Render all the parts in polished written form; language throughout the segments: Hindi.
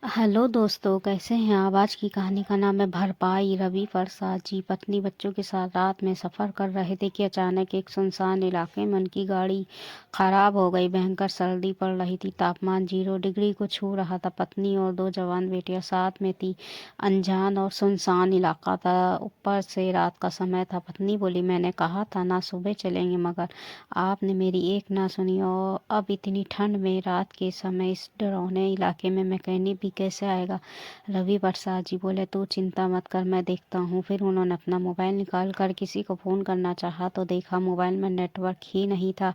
हेलो दोस्तों, कैसे हैं आप। आज की कहानी का नाम है भरपाई। रवि प्रसाद जी पत्नी बच्चों के साथ रात में सफ़र कर रहे थे कि अचानक एक सुनसान इलाके में उनकी गाड़ी खराब हो गई। भयंकर सर्दी पड़ रही थी, तापमान 0 डिग्री को छू रहा था। पत्नी और दो जवान बेटियां साथ में थी। अनजान और सुनसान इलाका था, ऊपर से रात का समय था। पत्नी बोली, मैंने कहा था ना सुबह चलेंगे, मगर आपने मेरी एक ना सुनी। और अब इतनी ठंड में रात के समय इस डरावने इलाके में मैकेनिक भी कैसे आएगा। रवि प्रसाद जी बोले, तू चिंता मत कर, मैं देखता हूँ। फिर उन्होंने अपना मोबाइल निकाल कर किसी को फ़ोन करना चाहा तो देखा मोबाइल में नेटवर्क ही नहीं था।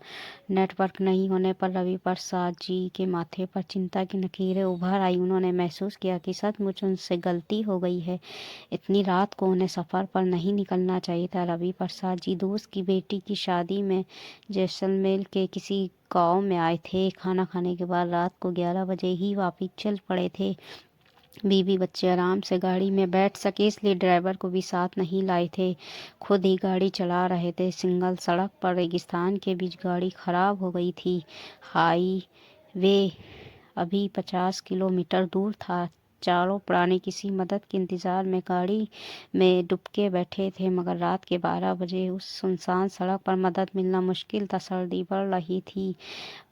नेटवर्क नहीं होने पर रवि प्रसाद जी के माथे पर चिंता की लकीरें उभर आई। उन्होंने महसूस किया कि सचमुच उनसे गलती हो गई है। इतनी रात को उन्हें सफ़र पर नहीं निकलना चाहिए था। रवि प्रसाद जी दोस्त की बेटी की शादी में जैसलमेर के किसी गांव में आए थे। खाना खाने के बाद रात को 11 बजे ही वापिस चल पड़े थे। बीवी बच्चे आराम से गाड़ी में बैठ सके इसलिए ड्राइवर को भी साथ नहीं लाए थे। खुद ही गाड़ी चला रहे थे। सिंगल सड़क पर रेगिस्तान के बीच गाड़ी खराब हो गई थी। हाईवे अभी 50 किलोमीटर दूर था। चारों प्राणी किसी मदद के इंतजार में गाड़ी में डुबके बैठे थे, मगर रात के 12 बजे उस सुनसान सड़क पर मदद मिलना मुश्किल था। सर्दी बढ़ रही थी,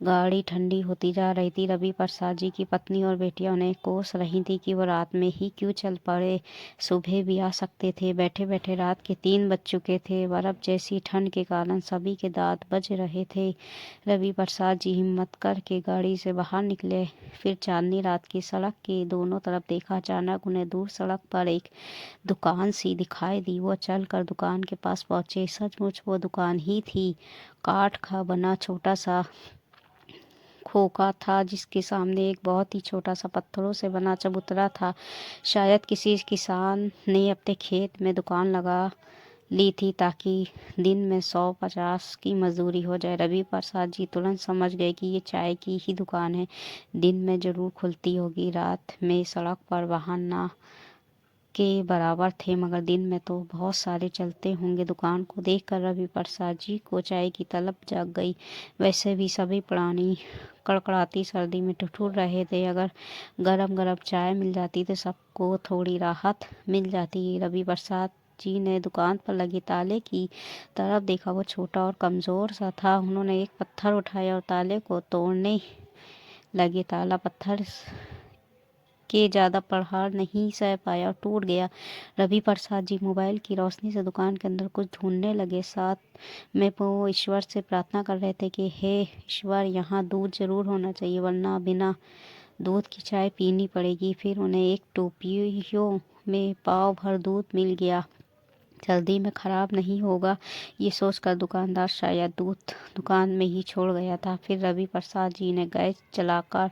गाड़ी ठंडी होती जा रही थी। रवि प्रसाद जी की पत्नी और बेटियां उन्हें कोस रही थी कि वो रात में ही क्यों चल पड़े, सुबह भी आ सकते थे। बैठे बैठे रात के 3 बज चुके थे। बर्फ जैसी ठंड के कारण सभी के दांत बज रहे थे। रवि प्रसाद जी हिम्मत करके गाड़ी से बाहर निकले। फिर चांदनी रात की सड़क के दोनों तरफ देखा। अचानक उन्हें दूर सड़क पर एक दुकान सी दिखाई दी। वो चलकर दुकान के पास पहुंचे। सचमुच वो दुकान ही थी। काठ का बना छोटा सा खोखा था, जिसके सामने एक बहुत ही छोटा सा पत्थरों से बना चबूतरा था। शायद किसी किसान ने अपने खेत में दुकान लगा ली थी ताकि दिन में 150 की मजदूरी हो जाए। रवि प्रसाद जी तुरंत समझ गए कि ये चाय की ही दुकान है। दिन में जरूर खुलती होगी। रात में सड़क पर वाहन ना के बराबर थे, मगर दिन में तो बहुत सारे चलते होंगे। दुकान को देखकर रवि प्रसाद जी को चाय की तलब जाग गई। वैसे भी सभी प्राणी कड़कड़ाती सर्दी में ठिठुर रहे थे। अगर गरम गरम चाय मिल जाती तो सबको थोड़ी राहत मिल जाती। रवि प्रसाद जी ने दुकान पर लगे ताले की तरफ देखा। वो छोटा और कमजोर सा था। उन्होंने एक पत्थर उठाया और ताले को तोड़ने लगे। ताला पत्थर के ज्यादा प्रहार नहीं सह पाया और टूट गया। रवि प्रसाद जी मोबाइल की रोशनी से दुकान के अंदर कुछ ढूंढने लगे। साथ में वो ईश्वर से प्रार्थना कर रहे थे कि हे ईश्वर, यहाँ दूध जरूर होना चाहिए, वरना बिना दूध की चाय पीनी पड़ेगी। फिर उन्हें एक टोपियों में पाव भर दूध मिल गया। जल्दी में खराब नहीं होगा, ये सोचकर दुकानदार शायद दूध दुकान में ही छोड़ गया था। फिर रवि प्रसाद जी ने गैस जलाकर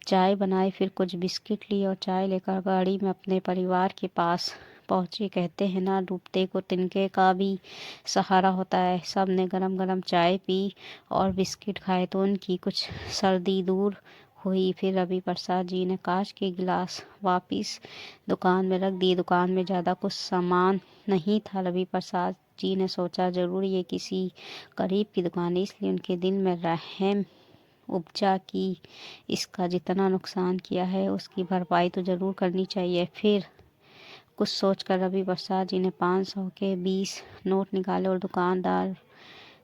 चाय बनाई, फिर कुछ बिस्किट लिए और चाय लेकर गाड़ी में अपने परिवार के पास पहुंचे। कहते हैं ना, डूबते को तिनके का भी सहारा होता है। सब ने गरम गरम चाय पी और बिस्किट खाए तो उनकी कुछ सर्दी दूर हुई। फिर रवि प्रसाद जी ने कांच के गिलास वापिस दुकान में रख दिए। दुकान में ज़्यादा कुछ सामान नहीं था। रवि प्रसाद जी ने सोचा, जरूर ये किसी गरीब की दुकान है, इसलिए उनके दिल में रहम उपजा कि इसका जितना नुकसान किया है उसकी भरपाई तो जरूर करनी चाहिए। फिर कुछ सोचकर रवि प्रसाद जी ने 500 के 20 नोट निकाले और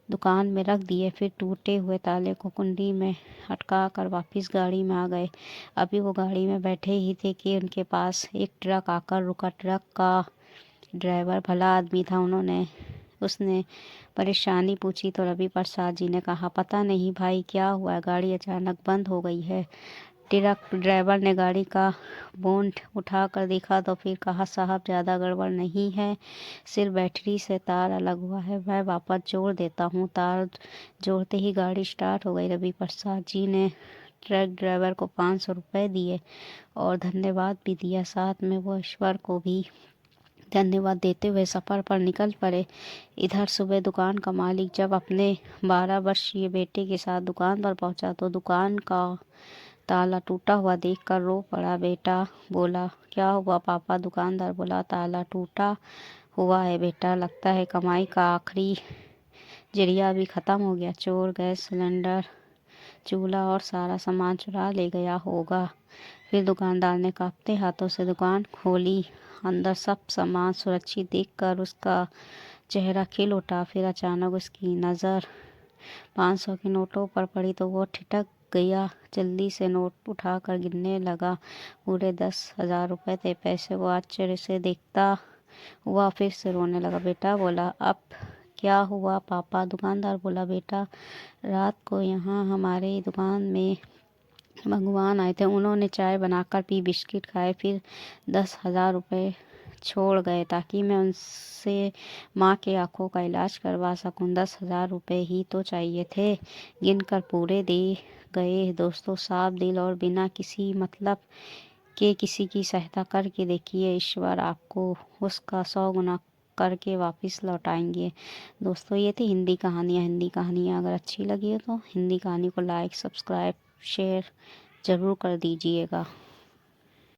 दुकान में रख दिए। फिर टूटे हुए ताले को कुंडी में अटका कर वापिस गाड़ी में आ गए। अभी वो गाड़ी में बैठे ही थे कि उनके पास एक ट्रक आकर रुका। ट्रक का ड्राइवर भला आदमी था। उसने परेशानी पूछी तो रवि प्रसाद जी ने कहा, पता नहीं भाई क्या हुआ है, गाड़ी अचानक बंद हो गई है। ट्रक ड्राइवर ने गाड़ी का बोनट उठा कर देखा तो फिर कहा, साहब ज़्यादा गड़बड़ नहीं है, सिर्फ बैटरी से तार अलग हुआ है, मैं वापस जोड़ देता हूँ। तार जोड़ते ही गाड़ी स्टार्ट हो गई। रवि प्रसाद जी ने ट्रक ड्राइवर को 500 रुपये दिए और धन्यवाद भी दिया। साथ में वो ईश्वर को भी धन्यवाद देते हुए सफ़र पर निकल पड़े। इधर सुबह दुकान का मालिक जब अपने 12 वर्षीय बेटे के साथ दुकान पर पहुंचा तो दुकान का ताला टूटा हुआ देखकर रो पड़ा। बेटा बोला, क्या हुआ पापा। दुकानदार बोला, ताला टूटा हुआ है बेटा, लगता है कमाई का आखिरी जरिया भी ख़त्म हो गया। चोर गैस सिलेंडर चूल्हा और सारा सामान चुरा ले गया होगा। फिर दुकानदार ने कांपते हाथों से दुकान खोली। अंदर सब सामान सुरक्षित देखकर उसका चेहरा खिल उठा। फिर अचानक उसकी नज़र 500 के नोटों पर पड़ी तो वो ठिठक गया। जल्दी से नोट उठाकर गिनने लगा। पूरे 10,000 रुपये थे। पैसे को आश्चर्य से देखता हुआ फिर से रोने लगा। बेटा बोला, अब क्या हुआ पापा? दुकानदार बोला, बेटा रात को यहाँ हमारे दुकान में भगवान आए थे। उन्होंने चाय बनाकर पी, बिस्किट खाए, फिर 10,000 रुपये छोड़ गए ताकि मैं उनसे माँ के आँखों का इलाज करवा सकूं। 10,000 रुपये ही तो चाहिए थे, गिनकर पूरे दे गए। दोस्तों, साफ दिल और बिना किसी मतलब के किसी की सहायता करके देखिए, ईश्वर आपको उसका 100 गुना करके वापस लौटाएंगे। दोस्तों, ये थी हिंदी कहानियाँ। हिंदी कहानियाँ अगर अच्छी लगी हो तो हिंदी कहानी को लाइक, सब्सक्राइब, शेयर ज़रूर कर दीजिएगा।